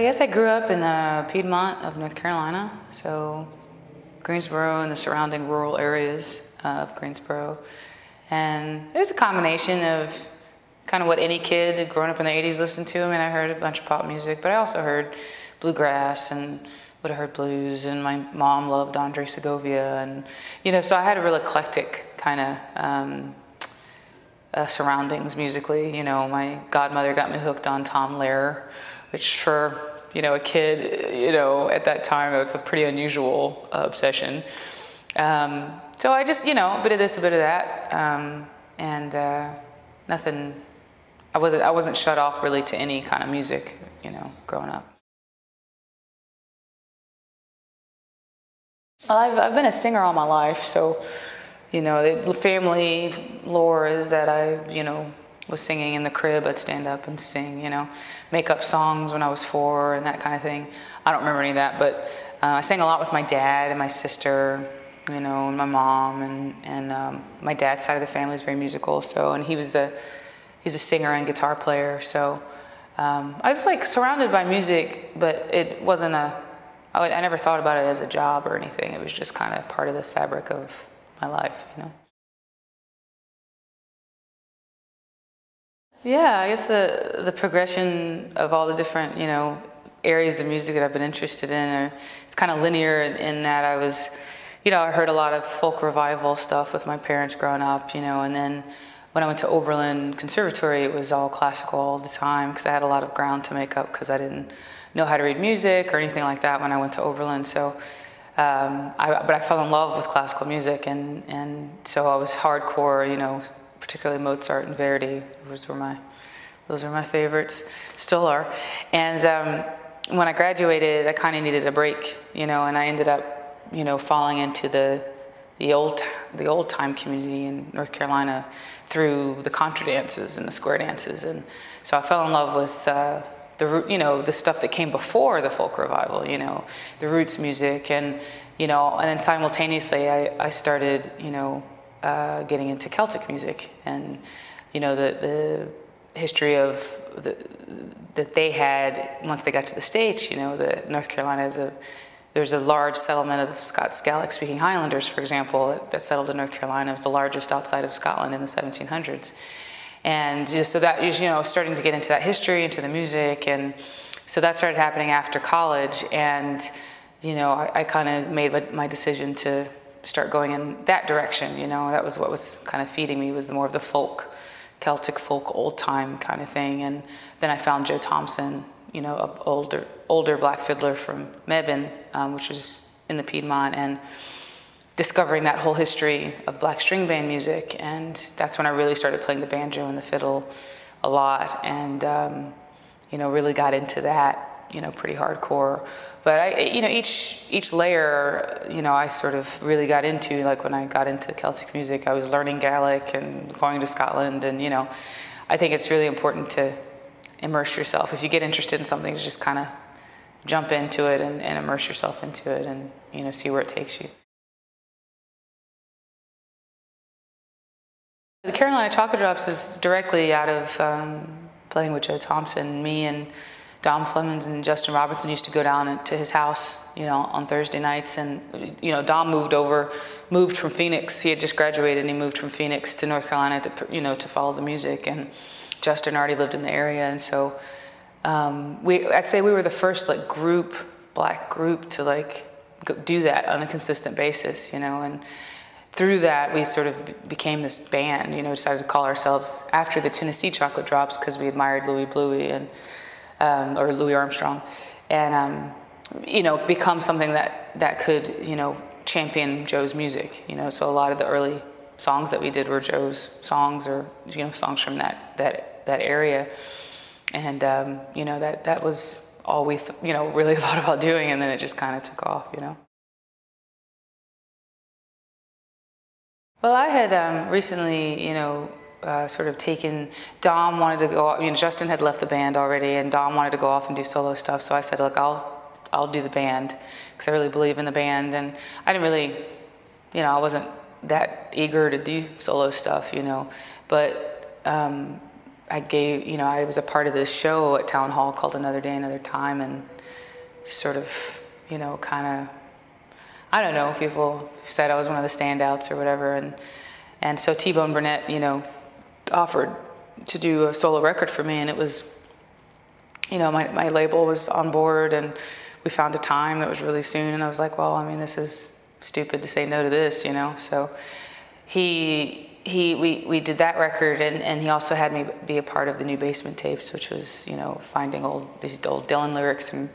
I guess I grew up in Piedmont of North Carolina, so Greensboro and the surrounding rural areas of Greensboro. And it was a combination of kind of what any kid growing up in the 80s listened to. I mean, I heard a bunch of pop music, but I also heard bluegrass and would have heard blues, and my mom loved Andre Segovia, and so I had a real eclectic kind of surroundings musically. My godmother got me hooked on Tom Lehrer, which for a kid, at that time, it was a pretty unusual obsession. So I just, a bit of this, a bit of that, and nothing. I wasn't shut off really to any kind of music, growing up. Well, I've been a singer all my life, so the family lore is that I was singing in the crib. I'd stand up and sing, make up songs when I was 4 and that kind of thing. I don't remember any of that, but I sang a lot with my dad and my sister, and my mom, and my dad's side of the family is very musical. So, and he's a singer and guitar player. So I was like surrounded by music, but it wasn't I never thought about it as a job or anything. It was just kind of part of the fabric of my life, Yeah, I guess the progression of all the different, areas of music that I've been interested in, it's kind of linear in that I was, I heard a lot of folk revival stuff with my parents growing up, and then when I went to Oberlin Conservatory, it was all classical all the time because I had a lot of ground to make up because I didn't know how to read music or anything like that when I went to Oberlin. So, but I fell in love with classical music, and so I was hardcore, particularly Mozart and Verdi. Those were my favorites, still are. And when I graduated, I kind of needed a break, and I ended up, falling into the old time community in North Carolina through the contra dances and the square dances, and so I fell in love with the stuff that came before the folk revival, the roots music, and then simultaneously I started, getting into Celtic music, and the history of that they had once they got to the States. The North Carolina there's a large settlement of Scots Gaelic speaking Highlanders, for example, that settled in North Carolina. It was the largest outside of Scotland in the 1700s. And so that is, starting to get into that history, into the music, and so that started happening after college. And I kind of made my decision to start going in that direction. That was what was kind of feeding me, was more of the folk, Celtic folk, old time kind of thing. And then I found Joe Thompson, an older black fiddler from Mebane, which was in the Piedmont, and discovering that whole history of black string band music. And that's when I really started playing the banjo and the fiddle a lot, and really got into that, pretty hardcore. But each layer, I sort of really got into, like when I got into Celtic music, I was learning Gaelic and going to Scotland, and I think it's really important to immerse yourself. If you get interested in something, to just kind of jump into it and immerse yourself into it, and see where it takes you. The Carolina Chocolate Drops is directly out of playing with Joe Thompson. Me and Dom Flemons and Justin Robinson used to go down to his house, on Thursday nights. And, Dom moved from Phoenix. He had just graduated, and he moved from Phoenix to North Carolina to follow the music. And Justin already lived in the area. And so I'd say we were the first black group to do that on a consistent basis, and through that, we sort of became this band, decided to call ourselves after the Tennessee Chocolate Drops because we admired Louis Bluey or Louis Armstrong, and, become something that could, champion Joe's music, So a lot of the early songs that we did were Joe's songs, or, songs from that area. And, that was all we, really thought about doing, and then it just kind of took off, Well, I had recently, sort of taken, Dom wanted to go, Justin had left the band already, and Dom wanted to go off and do solo stuff, so I said, look, I'll do the band, because I really believe in the band, and I didn't really, I wasn't that eager to do solo stuff, but gave, you know, I was a part of this show at Town Hall called Another Day, Another Time, and sort of, you know, kind of, I don't know, people said I was one of the standouts or whatever, and so T-Bone Burnett, you know, offered to do a solo record for me, and it was, you know, my label was on board, and we found a time that was really soon, and I was like, well, I mean, this is stupid to say no to this, you know, so we did that record, and he also had me be a part of the New Basement tapes, which was, you know, finding these old Dylan lyrics and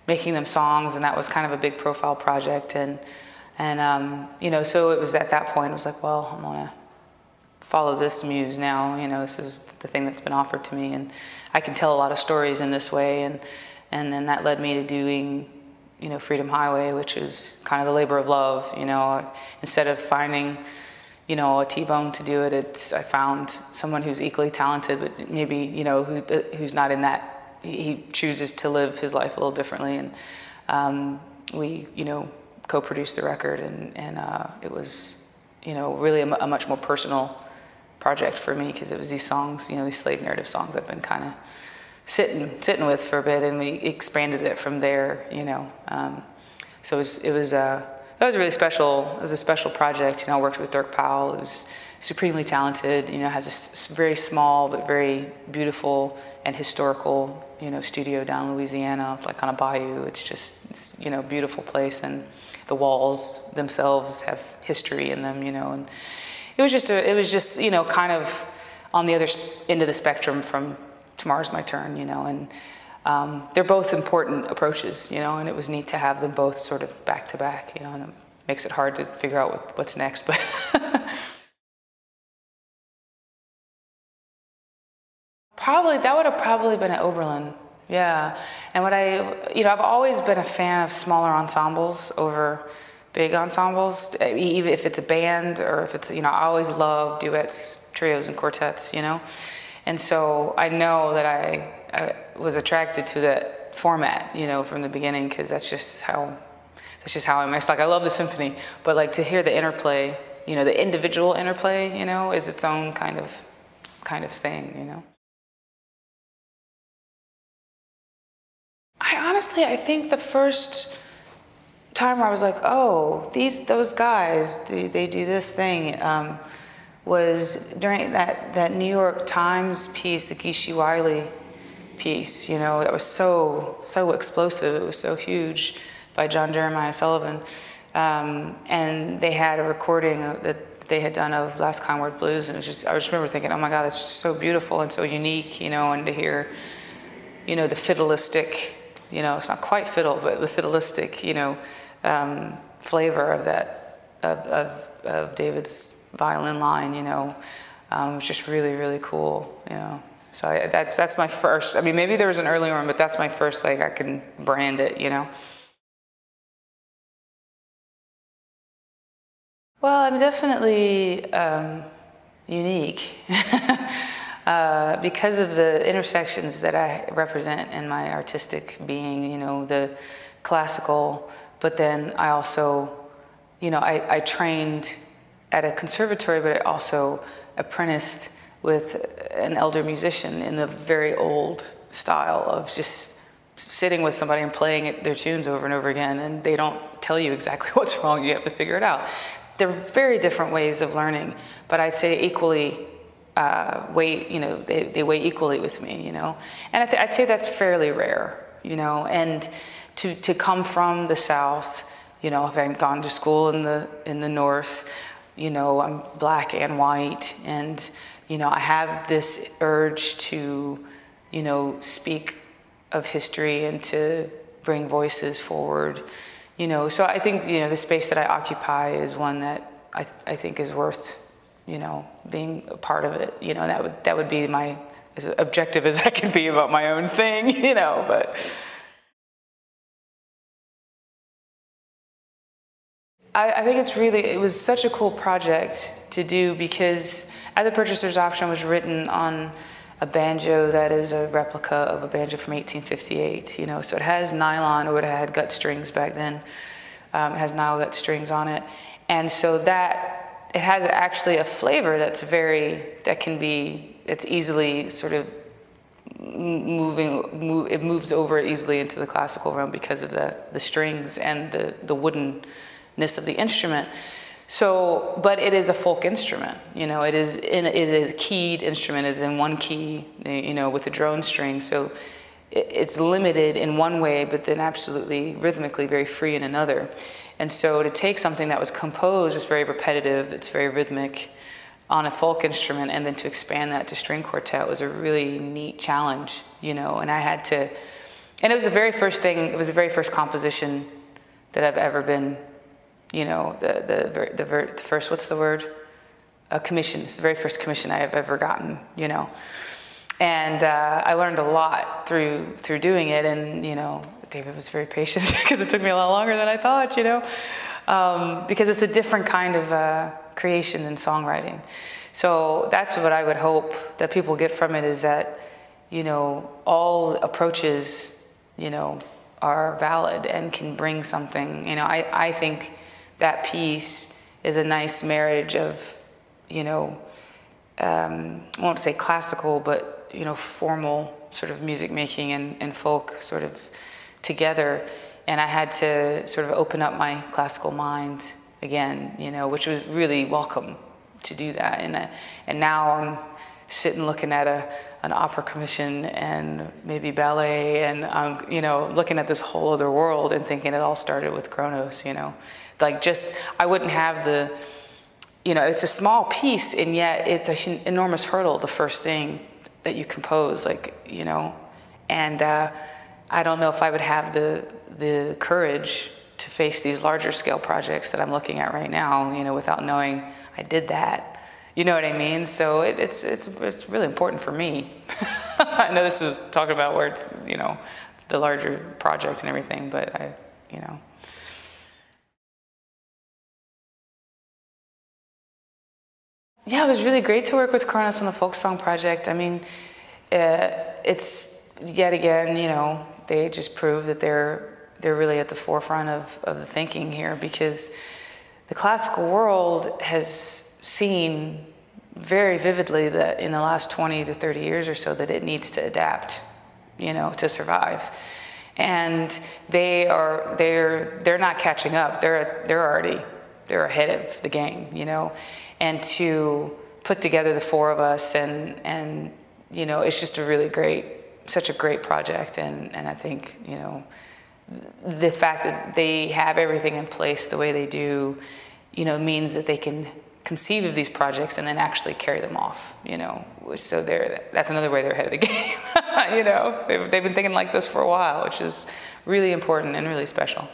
making them songs, and that was kind of a big profile project, and you know, so it was at that point, I was like, well, I'm gonna follow this muse now, you know, this is the thing that's been offered to me, and I can tell a lot of stories in this way, and then that led me to doing, you know, Freedom Highway, which is kind of the labor of love, you know, instead of finding, you know, a T-Bone to do it, I found someone who's equally talented, but maybe, you know, who's not in that, he chooses to live his life a little differently, and we, you know, co-produced the record, and it was, you know, really a much more personal project for me, because it was these songs, you know, these slave narrative songs I've been kind of sitting with for a bit, and we expanded it from there, you know. So it was really special. It was a special project. You know, I worked with Dirk Powell, who's supremely talented. You know, has a very small but very beautiful and historical, you know, studio down in Louisiana, like on a bayou. It's you know, beautiful place, and the walls themselves have history in them, you know. And it was just you know, kind of on the other end of the spectrum from Tomorrow's My Turn, you know, and they're both important approaches, you know, and it was neat to have them both sort of back to back, you know, and it makes it hard to figure out what's next, but that would have probably been at Oberlin, yeah. And you know, I've always been a fan of smaller ensembles over big ensembles, even if it's a band or if it's, you know, I always love duets, trios, and quartets, you know. And so I know that I was attracted to that format, you know, from the beginning, because that's just how I mix. Like, I love the symphony, but like to hear the interplay, you know, the individual interplay, you know, is its own kind of thing, you know. I think the first time where I was like, oh, those guys, they do this thing, was during that New York Times piece, the Geeshie Wiley piece, you know, that was so explosive, it was so huge, by John Jeremiah Sullivan, and they had a recording that they had done of Last Conward Blues, and I just remember thinking, oh my God, that's just so beautiful and so unique, you know, and to hear, you know, the fiddleistic, you know, it's not quite fiddle, but the fiddleistic, you know, flavor of that, of David's violin line, you know, was just really, really cool, you know. So that's my first, I mean, maybe there was an earlier one, but that's my first, like, I can brand it, you know. Well, I'm definitely unique because of the intersections that I represent in my artistic being, you know, the classical, but then I also, you know, I trained at a conservatory, but I also apprenticed with an elder musician in the very old style of just sitting with somebody and playing their tunes over and over again, and they don't tell you exactly what's wrong, you have to figure it out. They're very different ways of learning, but I'd say equally you know, they weigh equally with me, you know. And I'd say that's fairly rare, you know, and to come from the South, you know, having gone to school in the North, you know, I'm black and white, and, you know, I have this urge to, you know, speak of history and to bring voices forward, you know. So I think, you know, the space that I occupy is one that I think is worth, you know, being a part of it, you know. That would be my, as objective as I can be about my own thing, you know, but. I think it was such a cool project to do, because At the Purchaser's Option was written on a banjo that is a replica of a banjo from 1858, you know, so it has nylon, or it had gut strings back then. It has nylon gut strings on it. And so that it has actually a flavor that's it's easily sort of it moves over easily into the classical realm because of the strings and the woodenness of the instrument. So, but it is a folk instrument, it is a keyed instrument. It's in one key, with a drone string. So it's limited in one way, but then absolutely rhythmically very free in another. And so to take something that was composed, it's very repetitive, it's very rhythmic, on a folk instrument, and then to expand that to string quartet was a really neat challenge, and I had to, and it was the very first thing, it was the very first composition that I've ever been, the first, what's the word? A commission. It's the very first commission I have ever gotten, And I learned a lot through doing it, and David was very patient because it took me a lot longer than I thought, because it's a different kind of creation than songwriting. So that's what I would hope that people get from it, is that all approaches are valid and can bring something. I think that piece is a nice marriage of I won't say classical, but formal sort of music making and folk sort of together. And I had to sort of open up my classical mind again, which was really welcome to do that. And now I'm sitting looking at an opera commission and maybe ballet, and I'm looking at this whole other world and thinking it all started with Kronos. I wouldn't have the, it's a small piece, and yet it's an enormous hurdle, the first thing that you compose, and I don't know if I would have the courage to face these larger scale projects that I'm looking at right now, without knowing I did that. You know what I mean? So it's really important for me. I know this is talking about where it's, the larger project and everything, but Yeah, it was really great to work with Kronos on the folk song project. I mean, it's yet again, they just prove that they're really at the forefront of the thinking here, because the classical world has seen very vividly that in the last 20 to 30 years or so that it needs to adapt, to survive. And they're not catching up. They're ahead of the game, And to put together the four of us and it's just such a great project. And I think, the fact that they have everything in place the way they do, means that they can conceive of these projects and then actually carry them off, So that's another way they're ahead of the game, They've been thinking like this for a while, which is really important and really special.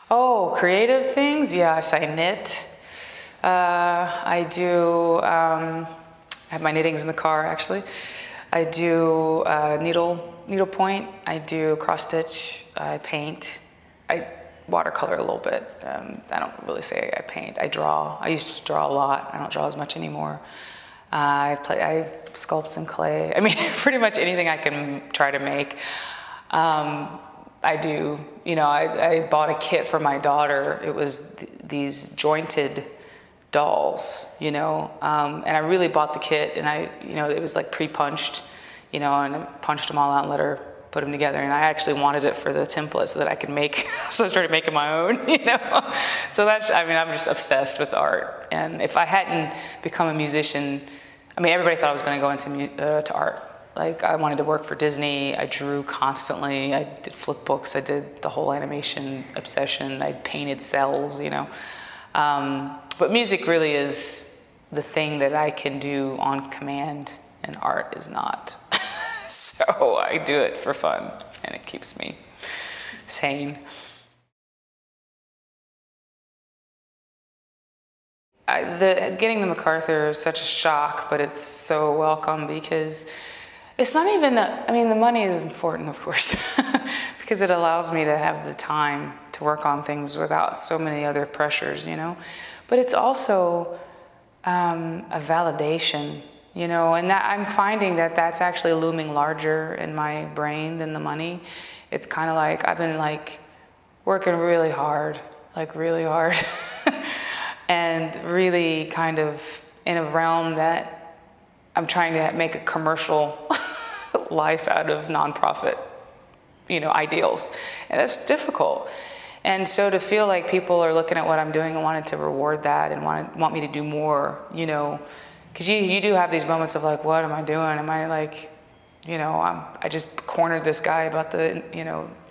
Oh, creative things? Yes, I knit. I do, I have my knittings in the car, actually. I do needlepoint. I do cross stitch. I paint. I watercolor a little bit. I don't really say I paint. I draw. I used to draw a lot. I don't draw as much anymore. I sculpt in clay. I mean, pretty much anything I can try to make. I do, I bought a kit for my daughter. It was these jointed dolls, and I really bought the kit, and it was like pre-punched, and I punched them all out and let her put them together. And I actually wanted it for the template so that I could make, so I started making my own, So I'm just obsessed with art. And if I hadn't become a musician, everybody thought I was going to go into to art. I wanted to work for Disney. I drew constantly. I did flip books. I did the whole animation obsession. I painted cells, But music really is the thing that I can do on command, and art is not. So I do it for fun, and it keeps me sane. Getting the MacArthur is such a shock, but it's so welcome, because it's not even, the money is important, of course, because it allows me to have the time to work on things without so many other pressures, But it's also a validation, and that I'm finding that that's actually looming larger in my brain than the money. It's kind of like I've been working really hard, like really hard, and really kind of in a realm that I'm trying to make a commercial life out of nonprofit, ideals, and that's difficult. And so to feel like people are looking at what I'm doing and wanted to reward that and want me to do more, because you do have these moments of like, what am I doing? Am I like, I just cornered this guy about the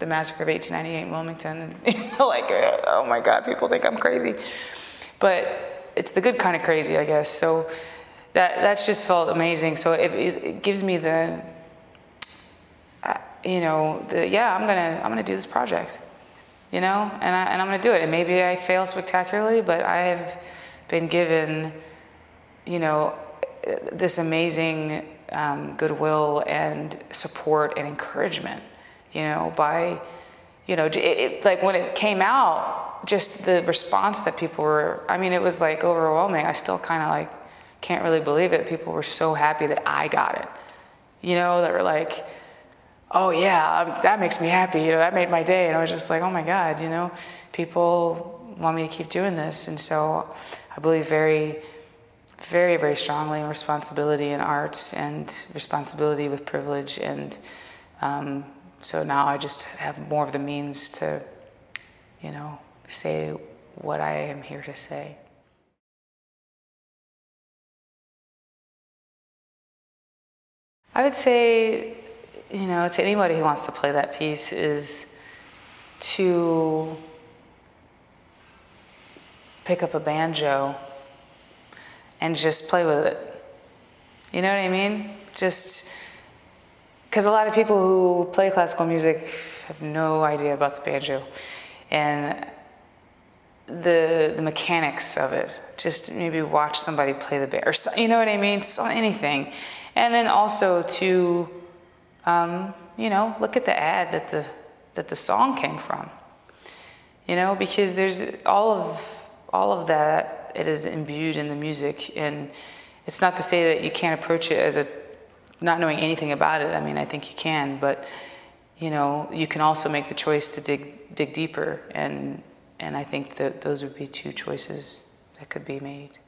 massacre of 1898 in Wilmington, and like, oh my God, people think I'm crazy. But it's the good kind of crazy, I guess. So that's just felt amazing. So it gives me the, I'm gonna do this project, and I'm gonna do it. And maybe I fail spectacularly, but I have been given, this amazing goodwill and support and encouragement, by, like when it came out, just the response that people were, it was like overwhelming. I still kind of like can't really believe it. People were so happy that I got it, that were like, oh yeah, that makes me happy, that made my day. And I was just like, oh my God, people want me to keep doing this. And so I believe very, very, very strongly in responsibility in arts and responsibility with privilege. And so now I just have more of the means to, say what I am here to say. I would say, to anybody who wants to play that piece is to pick up a banjo and just play with it. You know what I mean? Just because a lot of people who play classical music have no idea about the banjo and the mechanics of it. Just maybe watch somebody play the banjo, or you know what I mean? So anything. And then also to, look at the ad that the song came from. Because there's all of that. It is imbued in the music, and it's not to say that you can't approach it as not knowing anything about it. I think you can, but you can also make the choice to dig deeper, and I think that those would be two choices that could be made.